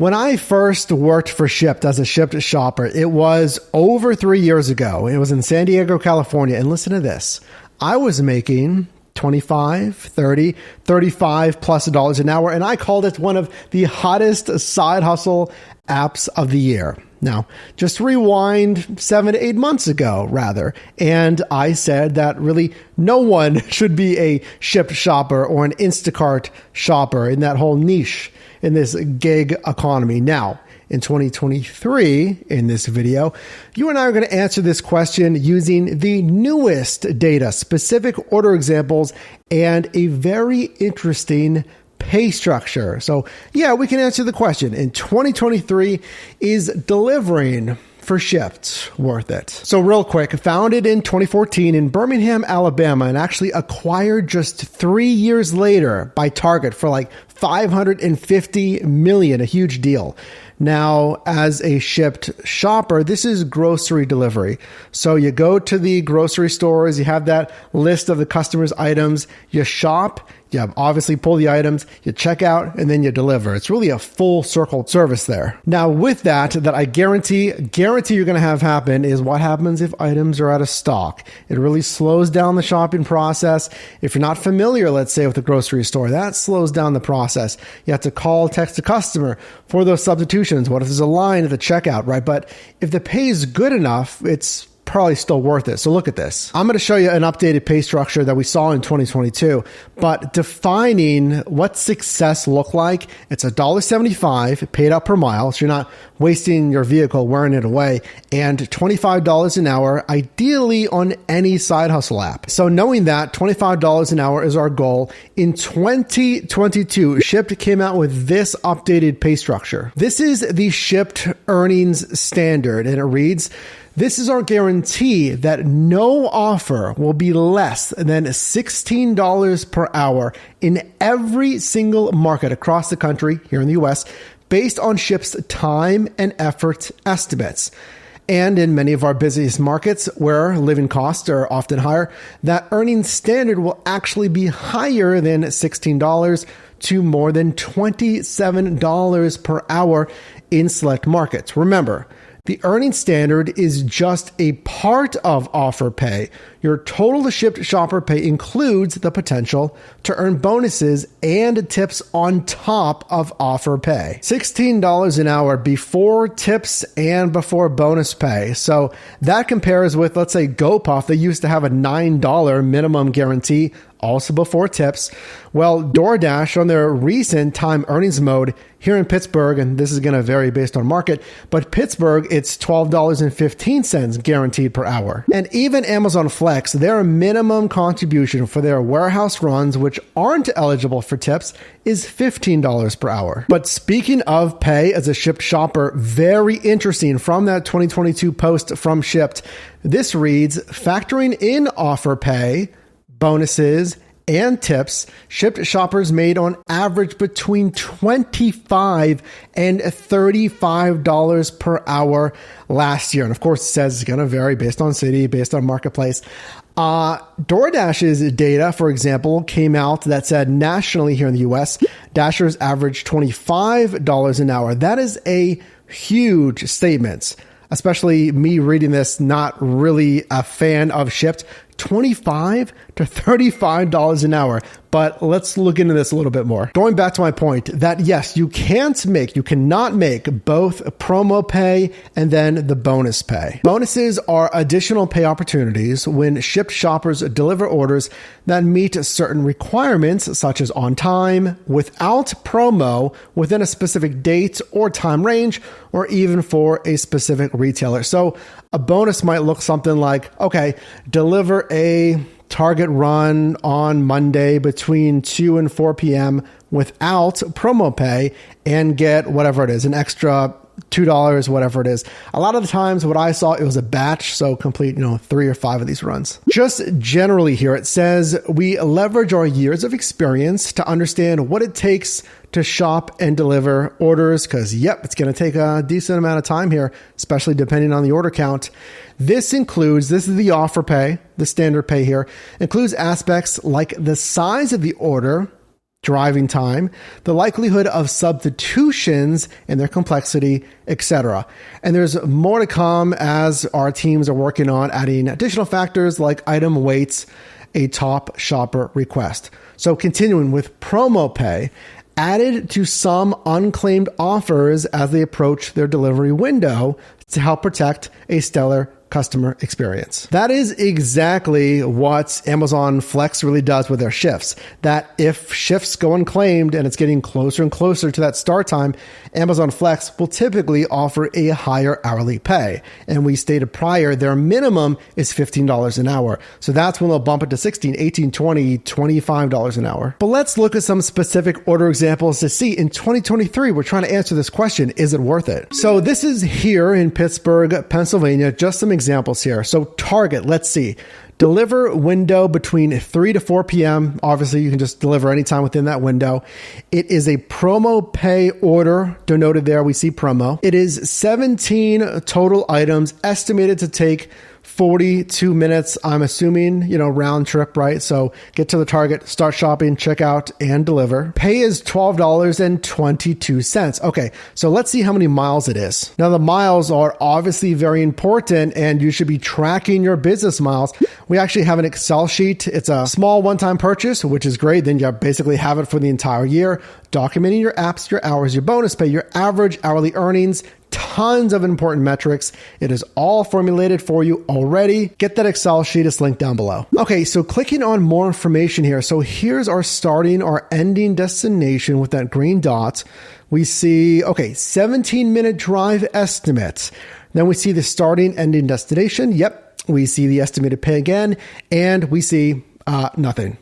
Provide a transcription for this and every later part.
When I first worked for Shipt as a Shipt shopper, it was over 3 years ago. It was in San Diego, California. And listen to this. I was making $25, $30, $35 plus dollars an hour. And I called it one of the hottest side hustle apps of the year. Now, just rewind 7 to 8 months ago, rather. And I said that really no one should be a Shipt shopper or an Instacart shopper in that whole niche in this gig economy. Now, in 2023, in this video, you and I are going to answer this question using the newest data, specific order examples, and a very interesting pay structure. So yeah, we can answer the question. In 2023, is delivering for Shipt worth it? So real quick, founded in 2014 in Birmingham, Alabama, and actually acquired just 3 years later by Target for like $550 million, a huge deal. Now, as a Shipt shopper, this is grocery delivery. So you go to the grocery stores, you have that list of the customer's items, you shop, you obviously pull the items, you check out, and then you deliver. It's really a full circle service there. Now, with that I guarantee you're going to have happen is what happens if items are out of stock. It really slows down the shopping process. If you're not familiar, let's say, with the grocery store, that slows down the process. You have to call, text the customer for those substitutions. What if there's a line at the checkout, right? But if the pay is good enough, it's probably still worth it. So look at this. I'm going to show you an updated pay structure that we saw in 2022, but defining what success looked like. It's $1.75 paid out per mile. So you're not wasting your vehicle wearing it away, and $25 an hour, ideally on any side hustle app. So knowing that $25 an hour is our goal, in 2022, Shipt came out with this updated pay structure. This is the Shipt earnings standard, and it reads, "This is our guarantee that no offer will be less than $16 per hour in every single market across the country here in the US, based on Shipt's time and effort estimates. And in many of our busiest markets where living costs are often higher, that earnings standard will actually be higher than $16 to more than $27 per hour in select markets." Remember, the earning standard is just a part of offer pay. Your total Shipt shopper pay includes the potential to earn bonuses and tips on top of offer pay. $16 an hour before tips and before bonus pay. So that compares with, let's say, GoPuff. They used to have a $9 minimum guarantee, also before tips. Well, DoorDash, on their recent time earnings mode here in Pittsburgh, and this is going to vary based on market, but Pittsburgh, it's $12.15 guaranteed per hour. And even Amazon Flex, their minimum contribution for their warehouse runs, which aren't eligible for tips, is $15 per hour. But speaking of pay as a Shipt shopper, very interesting from that 2022 post from Shipt. This reads, factoring in offer pay, bonuses, and tips, Shipt shoppers made on average between $25 and $35 per hour last year. And of course, it says it's going to vary based on city, based on marketplace. DoorDash's data, for example, came out that said nationally here in the US, Dashers averaged $25 an hour. That is a huge statement, especially me reading this, not really a fan of Shipt. $25 to $35 an hour. But let's look into this a little bit more. Going back to my point that yes, you cannot make both promo pay and then the bonus pay. Bonuses are additional pay opportunities when Shipt shoppers deliver orders that meet certain requirements, such as on time, without promo, within a specific date or time range, or even for a specific retailer. So a bonus might look something like, okay, deliver a Target run on Monday between 2 and 4 p.m. without promo pay and get whatever it is, an extra $2, whatever it is. A lot of the times what I saw, it was a batch, so complete, 3 or 5 of these runs. Just generally here, it says we leverage our years of experience to understand what it takes to shop and deliver orders, because it's going to take a decent amount of time here, especially depending on the order count. This is the offer pay, the standard pay here, includes aspects like the size of the order, driving time, the likelihood of substitutions and their complexity, etc. And there's more to come as our teams are working on adding additional factors like item weights, a top shopper request. So continuing with promo pay, added to some unclaimed offers as they approach their delivery window to help protect a stellar customer experience. That is exactly what Amazon Flex really does with their shifts. That if shifts go unclaimed and it's getting closer and closer to that start time, Amazon Flex will typically offer a higher hourly pay. And we stated prior, their minimum is $15 an hour. So that's when they'll bump it to $16, $18, $20, $25 an hour. But let's look at some specific order examples to see in 2023, we're trying to answer this question, is it worth it? So this is here in Pittsburgh, Pennsylvania, just some examples here. So Target, let's see. Deliver window between 3 to 4 p.m. Obviously, you can just deliver anytime within that window. It is a promo pay order denoted there. We see promo. It is 17 total items estimated to take 42 minutes, I'm assuming, round trip, right? So get to the Target, start shopping, check out, and deliver. Pay is $12.22. Okay, so let's see how many miles it is. Now, the miles are obviously very important, and you should be tracking your business miles. We actually have an Excel sheet. It's a small one-time purchase, which is great. Then you basically have it for the entire year, documenting your apps, your hours, your bonus pay, your average hourly earnings, tons of important metrics. It is all formulated for you already. Get that Excel sheet. It's linked down below. Okay, so clicking on more information here. So here's our starting, our ending destination with that green dot. We see, 17-minute drive estimate. Then we see the starting, ending destination. Yep. We see the estimated pay again, and we see nothing.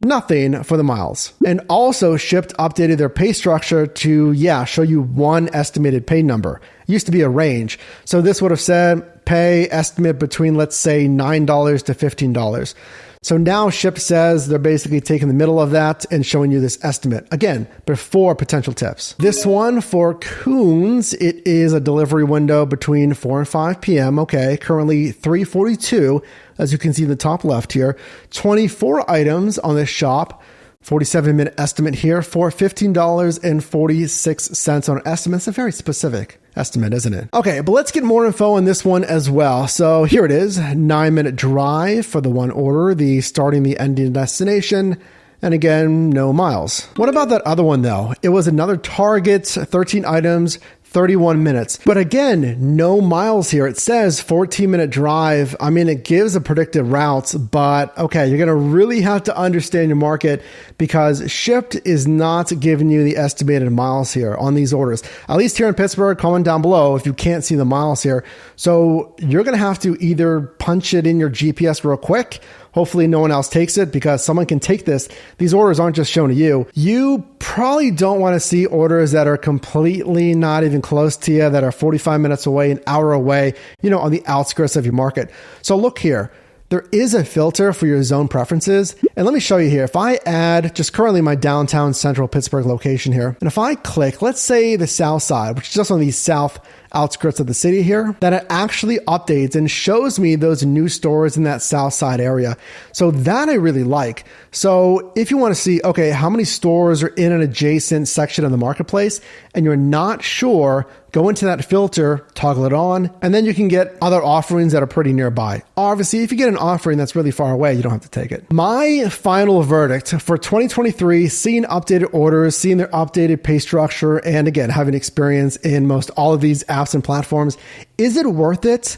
Nothing for the miles. And also Shipt updated their pay structure to, show you one estimated pay number. It used to be a range. So this would have said pay estimate between, let's say, $9 to $15. So now Shipt says they're basically taking the middle of that and showing you this estimate. Again, before potential tips. This one for Coons, it is a delivery window between 4 and 5 p.m. Okay, currently 3:42, as you can see in the top left here. 24 items on this shop. 47-minute estimate here for $15.46 on estimate. It's a very specific estimate, isn't it? Okay, but let's get more info on this one as well. So here it is, 9-minute drive for the one order, the starting, the ending destination. And again, no miles. What about that other one though? It was another Target, 13 items, 31 minutes. But again, no miles here. It says 14-minute drive. I mean, it gives a predicted route, but okay, you're going to really have to understand your market because Shipt is not giving you the estimated miles here on these orders. At least here in Pittsburgh, comment down below if you can't see the miles here. So you're going to have to either punch it in your GPS real quick. Hopefully no one else takes it because someone can take this. These orders aren't just shown to you. You probably don't want to see orders that are completely not even close to you, that are 45 minutes away, an hour away, on the outskirts of your market. So look here. There is a filter for your zone preferences. And let me show you here. If I add just currently my downtown central Pittsburgh location here, and if I click, let's say the south side, which is just on the south outskirts of the city here, that it actually updates and shows me those new stores in that south side area. So that I really like. So if you want to see, how many stores are in an adjacent section of the marketplace and you're not sure, go into that filter, toggle it on, and then you can get other offerings that are pretty nearby. Obviously, if you get an offering that's really far away, you don't have to take it. My final verdict for 2023, seeing updated orders, seeing their updated pay structure, and again, having experience in most all of these apps and platforms, is it worth it?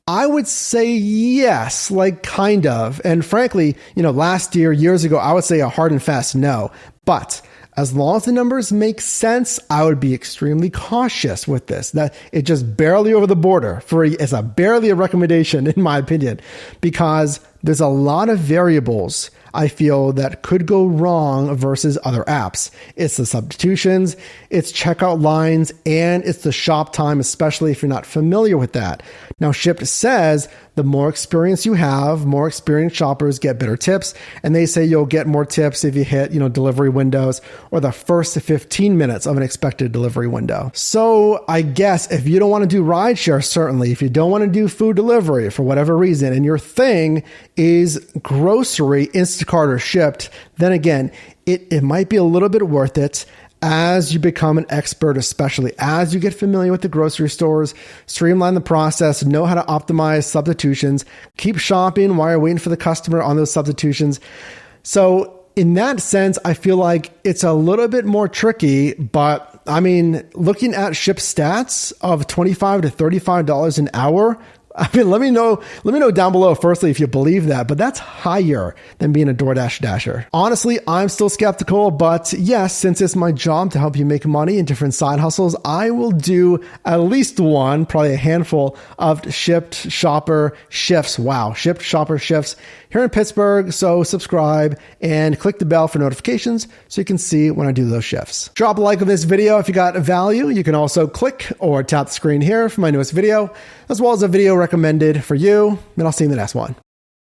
I would say yes, kind of. And frankly, last year, years ago, I would say a hard and fast no. But as long as the numbers make sense, I would be extremely cautious with this. That it's just barely over the border. It's barely a recommendation, in my opinion, because there's a lot of variables I feel that could go wrong versus other apps. It's the substitutions, it's checkout lines, and it's the shop time, especially if you're not familiar with that. Now, Shipt says the more experience you have, more experienced shoppers get better tips. And they say you'll get more tips if you hit, delivery windows or the first 15 minutes of an expected delivery window. So I guess if you don't want to do rideshare, certainly, if you don't want to do food delivery for whatever reason, and your thing is grocery, instant Instacart or Shipt, then again, it might be a little bit worth it as you become an expert, especially as you get familiar with the grocery stores, streamline the process, know how to optimize substitutions, keep shopping while you're waiting for the customer on those substitutions. So in that sense, I feel like it's a little bit more tricky, but I mean, looking at Shipt stats of $25 to $35 an hour, I mean, let me know down below, firstly, if you believe that, but that's higher than being a DoorDash Dasher. Honestly, I'm still skeptical, but yes, since it's my job to help you make money in different side hustles, I will do at least one, probably a handful of Shipt Shopper shifts. Wow. Shipt Shopper shifts here in Pittsburgh. So subscribe and click the bell for notifications so you can see when I do those shifts. Drop a like on this video if you got value. You can also click or tap the screen here for my newest video, as well as a video recommended for you, and I'll see you in the next one.